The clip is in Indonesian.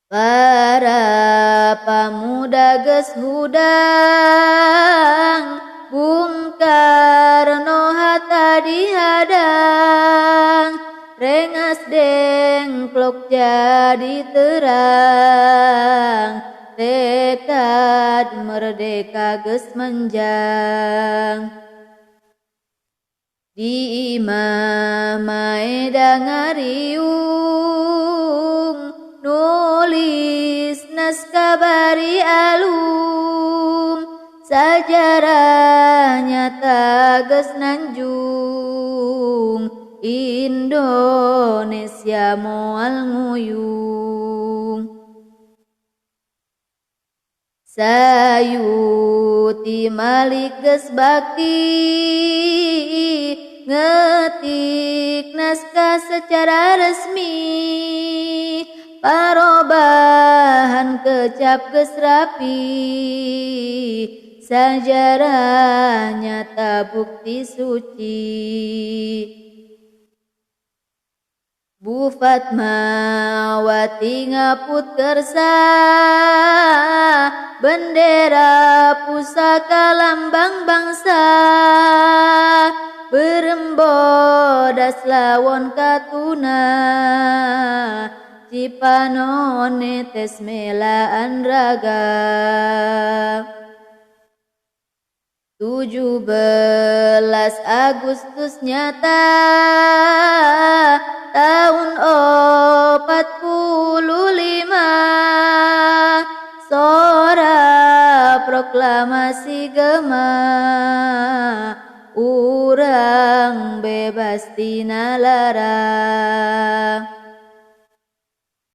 Para pamuda geus hudang, Bung Karno hatta dihadang, rengas dengklok jadi terang, tekad merdeka geus menjang. Di Imam Maeda ngariung, nulis naskah bari alum, sajarah nyata geus nanjung, Indonesia moal nguyung. Sayuti Malik geus bakti, ngetik naskah secara resmi, parobahan kecap geus rapi, sajarah nyata bukti suci. Bu Fatmawati ngaput kersa, bendera pusaka lambang bangsa, berembodas lawon katuna, Cipanon netes melaan raga. 17 Agustus nyata tahun 45, sora proklamasi gema, urang bebas tina lara.